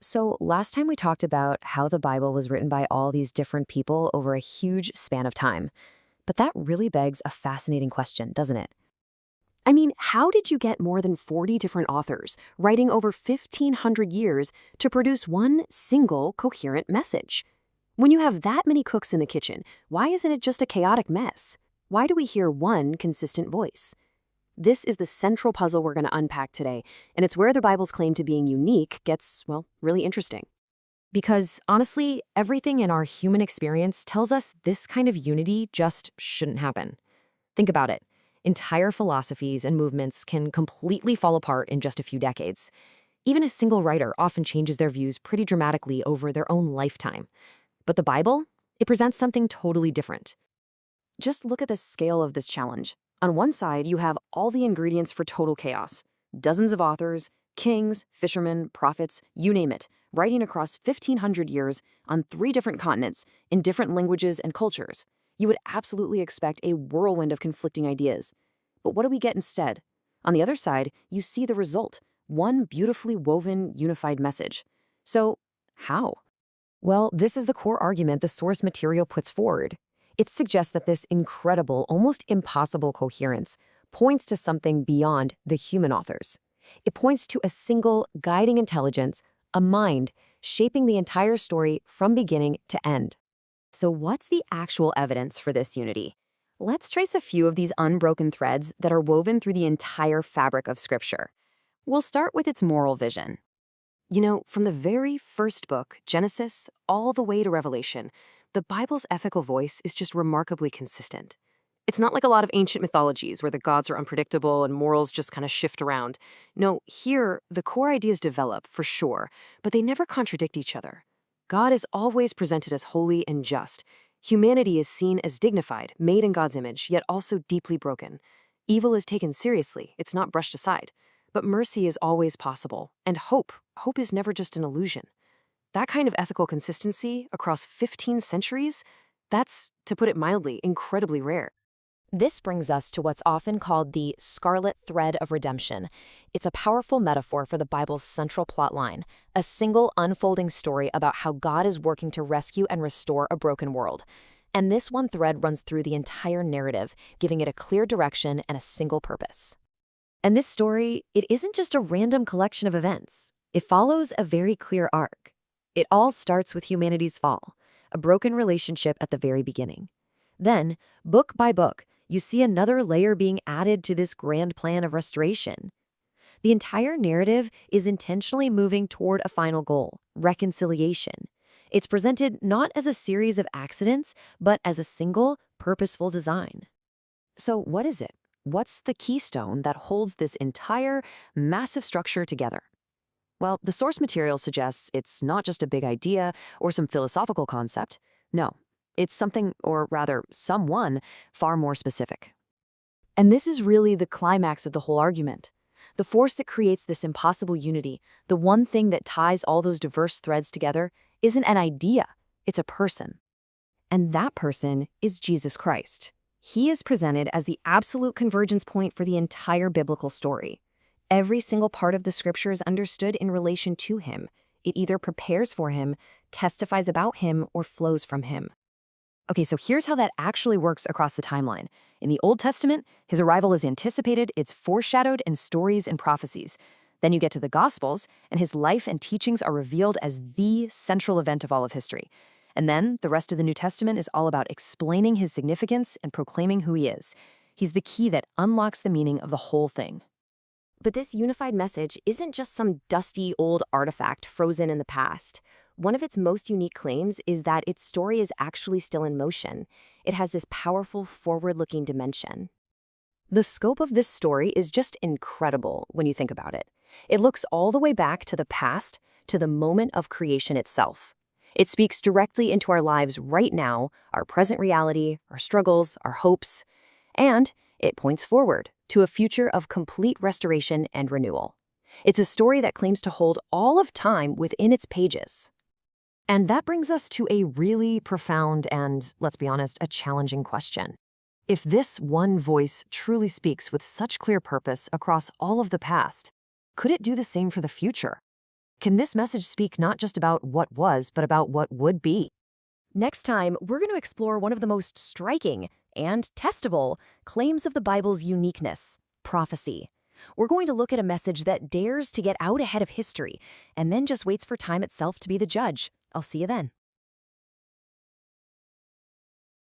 So, last time we talked about how the Bible was written by all these different people over a huge span of time. But that really begs a fascinating question, doesn't it? I mean, how did you get more than 40 different authors writing over 1,500 years to produce one single coherent message? When you have that many cooks in the kitchen, why isn't it just a chaotic mess? Why do we hear one consistent voice? This is the central puzzle we're going to unpack today, and it's where the Bible's claim to being unique gets, well, really interesting. Because honestly, everything in our human experience tells us this kind of unity just shouldn't happen. Think about it. Entire philosophies and movements can completely fall apart in just a few decades. Even a single writer often changes their views pretty dramatically over their own lifetime. But the Bible, it presents something totally different. Just look at the scale of this challenge. On one side, you have all the ingredients for total chaos. Dozens of authors, kings, fishermen, prophets, you name it, writing across 1,500 years on 3 different continents in different languages and cultures. You would absolutely expect a whirlwind of conflicting ideas. But what do we get instead? On the other side, you see the result, one beautifully woven, unified message. So, how? Well, this is the core argument the source material puts forward. It suggests that this incredible, almost impossible coherence points to something beyond the human authors. It points to a single guiding intelligence, a mind, shaping the entire story from beginning to end. So what's the actual evidence for this unity? Let's trace a few of these unbroken threads that are woven through the entire fabric of Scripture. We'll start with its moral vision. You know, from the very first book, Genesis, all the way to Revelation, the Bible's ethical voice is just remarkably consistent. It's not like a lot of ancient mythologies where the gods are unpredictable and morals just kind of shift around. No, here, the core ideas develop, for sure, but they never contradict each other. God is always presented as holy and just. Humanity is seen as dignified, made in God's image, yet also deeply broken. Evil is taken seriously, it's not brushed aside. But mercy is always possible, and hope is never just an illusion. That kind of ethical consistency across 15 centuries, that's, to put it mildly, incredibly rare. This brings us to what's often called the scarlet thread of redemption. It's a powerful metaphor for the Bible's central plot line, a single unfolding story about how God is working to rescue and restore a broken world. And this one thread runs through the entire narrative, giving it a clear direction and a single purpose. And this story, it isn't just a random collection of events. It follows a very clear arc. It all starts with humanity's fall, a broken relationship at the very beginning. Then, book by book, you see another layer being added to this grand plan of restoration. The entire narrative is intentionally moving toward a final goal, reconciliation. It's presented not as a series of accidents, but as a single, purposeful design. So what is it? What's the keystone that holds this entire, massive structure together? Well, the source material suggests it's not just a big idea or some philosophical concept. No, it's something, or rather, someone, far more specific. And this is really the climax of the whole argument. The force that creates this impossible unity, the one thing that ties all those diverse threads together, isn't an idea, it's a person. And that person is Jesus Christ. He is presented as the absolute convergence point for the entire biblical story. Every single part of the scripture is understood in relation to him. It either prepares for him, testifies about him, or flows from him. Okay, so here's how that actually works across the timeline. In the Old Testament, his arrival is anticipated, it's foreshadowed in stories and prophecies. Then you get to the Gospels, and his life and teachings are revealed as the central event of all of history. And then the rest of the New Testament is all about explaining his significance and proclaiming who he is. He's the key that unlocks the meaning of the whole thing. But this unified message isn't just some dusty old artifact frozen in the past. One of its most unique claims is that its story is actually still in motion. It has this powerful, forward-looking dimension. The scope of this story is just incredible when you think about it. It looks all the way back to the past, to the moment of creation itself. It speaks directly into our lives right now, our present reality, our struggles, our hopes, and it points forward to a future of complete restoration and renewal. It's a story that claims to hold all of time within its pages. And that brings us to a really profound and, let's be honest, a challenging question. If this one voice truly speaks with such clear purpose across all of the past, could it do the same for the future? Can this message speak not just about what was, but about what would be? Next time, we're going to explore one of the most striking and testable claims of the Bible's uniqueness: prophecy. We're going to look at a message that dares to get out ahead of history and then just waits for time itself to be the judge. I'll see you then.